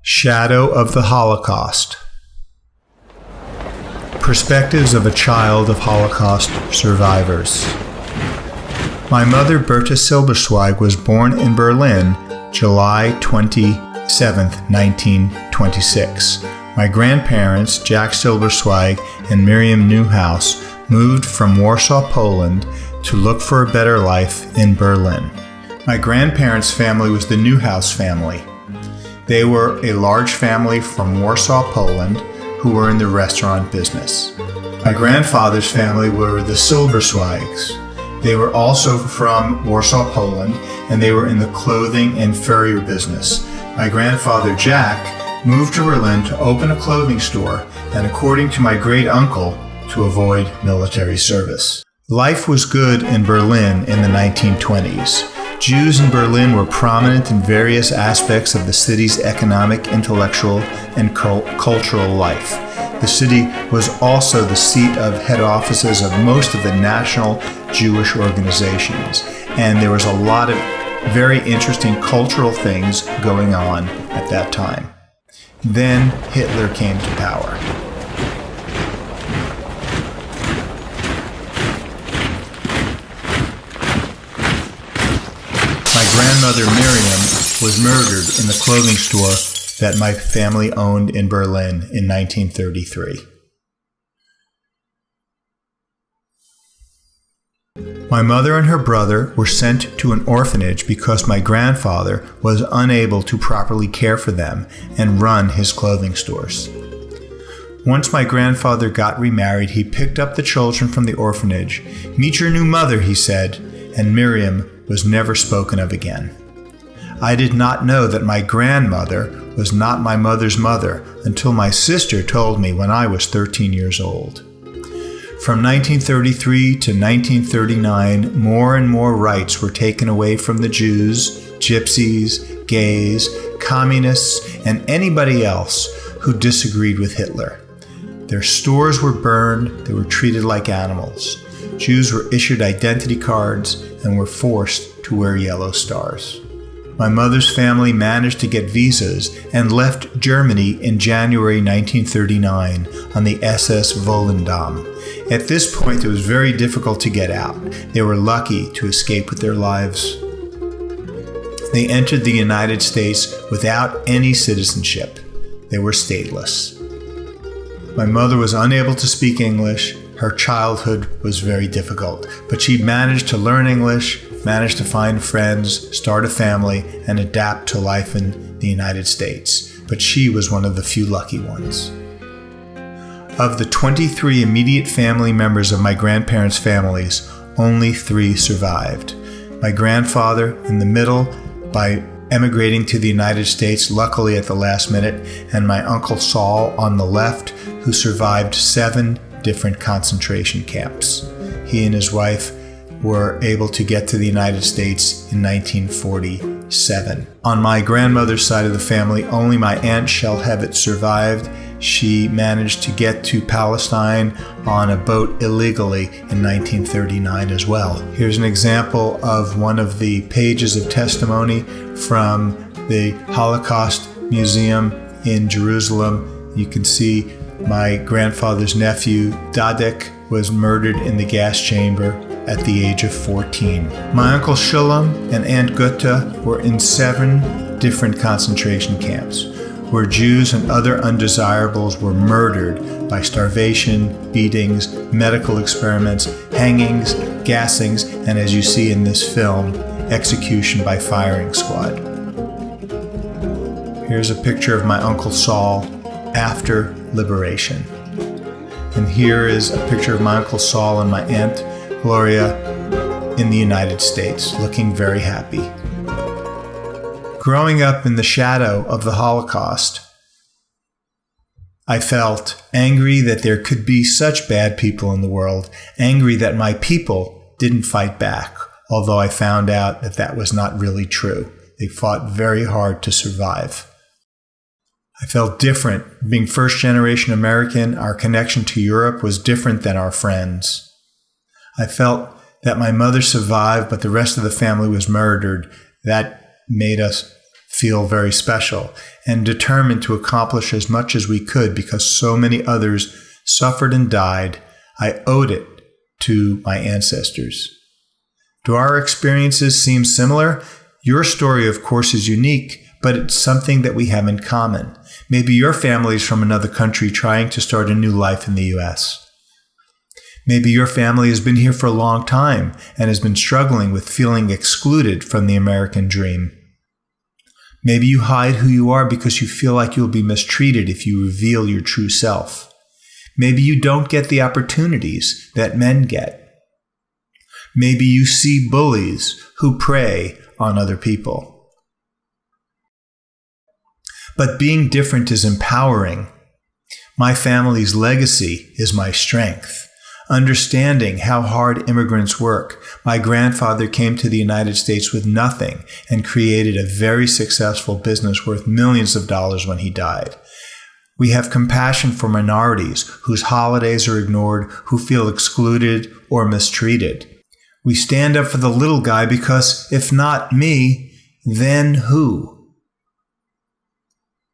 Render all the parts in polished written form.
Shadow of the Holocaust. Perspectives of a child of Holocaust survivors. My mother, Berta Silberzweig, was born in Berlin, July 27, 1926. My grandparents, Jack Silberzweig and Miriam Newhouse, moved from Warsaw, Poland, to look for a better life in Berlin. My grandparents' family was the Newhouse family. They were a large family from Warsaw, Poland, who were in the restaurant business. My grandfather's family were the Silberzweigs. They were also from Warsaw, Poland, and they were in the clothing and furrier business. My grandfather, Jack, moved to Berlin to open a clothing store, and according to my great-uncle, to avoid military service. Life was good in Berlin in the 1920s. Jews in Berlin were prominent in various aspects of the city's economic, intellectual, and cultural life. The city was also the seat of head offices of most of the national Jewish organizations, and there was a lot of very interesting cultural things going on at that time. Then Hitler came to power. My grandmother Miriam was murdered in the clothing store that my family owned in Berlin in 1933. My mother and her brother were sent to an orphanage because my grandfather was unable to properly care for them and run his clothing stores. Once my grandfather got remarried, he picked up the children from the orphanage. "Meet your new mother," he said, and Miriam was never spoken of again. I did not know that my grandmother was not my mother's mother until my sister told me when I was 13 years old. From 1933 to 1939, more and more rights were taken away from the Jews, gypsies, gays, communists, and anybody else who disagreed with Hitler. Their stores were burned, they were treated like animals. Jews were issued identity cards and were forced to wear yellow stars. My mother's family managed to get visas and left Germany in January 1939 on the SS Volendam. At this point, it was very difficult to get out. They were lucky to escape with their lives. They entered the United States without any citizenship. They were stateless. My mother was unable to speak English. Her childhood was very difficult, but she managed to learn English, managed to find friends, start a family, and adapt to life in the United States. But she was one of the few lucky ones. Of the 23 immediate family members of my grandparents' families, only 3 survived. My grandfather in the middle by emigrating to the United States, luckily at the last minute, and my Uncle Saul on the left, who survived 7 different concentration camps. He and his wife were able to get to the United States in 1947. On my grandmother's side of the family, only my Aunt Shelhevet survived. She managed to get to Palestine on a boat illegally in 1939 as well. Here's an example of one of the pages of testimony from the Holocaust Museum in Jerusalem. You can see my grandfather's nephew, Dadek, was murdered in the gas chamber at the age of 14. My Uncle Shulam and Aunt Gutta were in 7 different concentration camps, where Jews and other undesirables were murdered by starvation, beatings, medical experiments, hangings, gassings, and as you see in this film, execution by firing squad. Here's a picture of my Uncle Saul after liberation. And here is a picture of my Uncle Saul and my Aunt Gloria in the United States, looking very happy. Growing up in the shadow of the Holocaust, I felt angry that there could be such bad people in the world, angry that my people didn't fight back, although I found out that that was not really true. They fought very hard to survive. I felt different. Being first-generation American, our connection to Europe was different than our friends. I felt that my mother survived, but the rest of the family was murdered. That made us feel very special and determined to accomplish as much as we could because so many others suffered and died. I owed it to my ancestors. Do our experiences seem similar? Your story, of course, is unique, but it's something that we have in common. Maybe your family is from another country trying to start a new life in the U.S. Maybe your family has been here for a long time and has been struggling with feeling excluded from the American dream. Maybe you hide who you are because you feel like you'll be mistreated if you reveal your true self. Maybe you don't get the opportunities that men get. Maybe you see bullies who prey on other people. But being different is empowering. My family's legacy is my strength. Understanding how hard immigrants work, my grandfather came to the United States with nothing and created a very successful business worth millions of dollars when he died. We have compassion for minorities whose holidays are ignored, who feel excluded or mistreated. We stand up for the little guy because if not me, then who?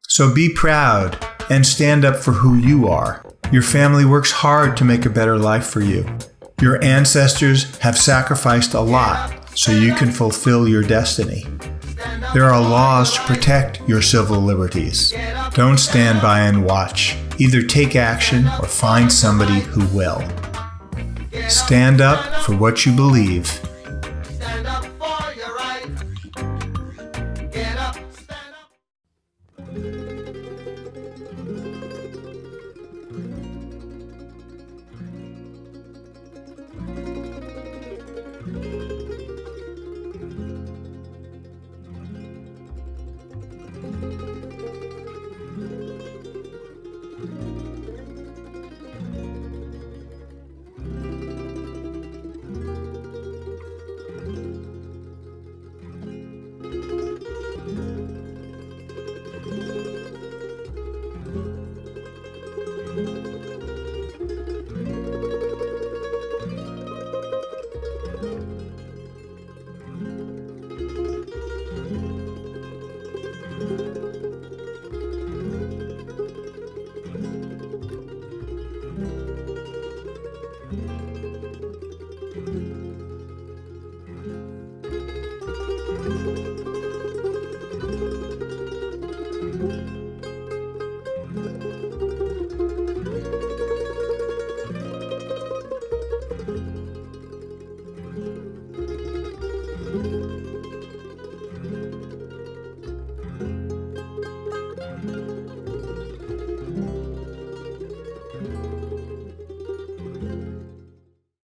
So be proud and stand up for who you are. Your family works hard to make a better life for you. Your ancestors have sacrificed a lot so you can fulfill your destiny. There are laws to protect your civil liberties. Don't stand by and watch. Either take action or find somebody who will. Stand up for what you believe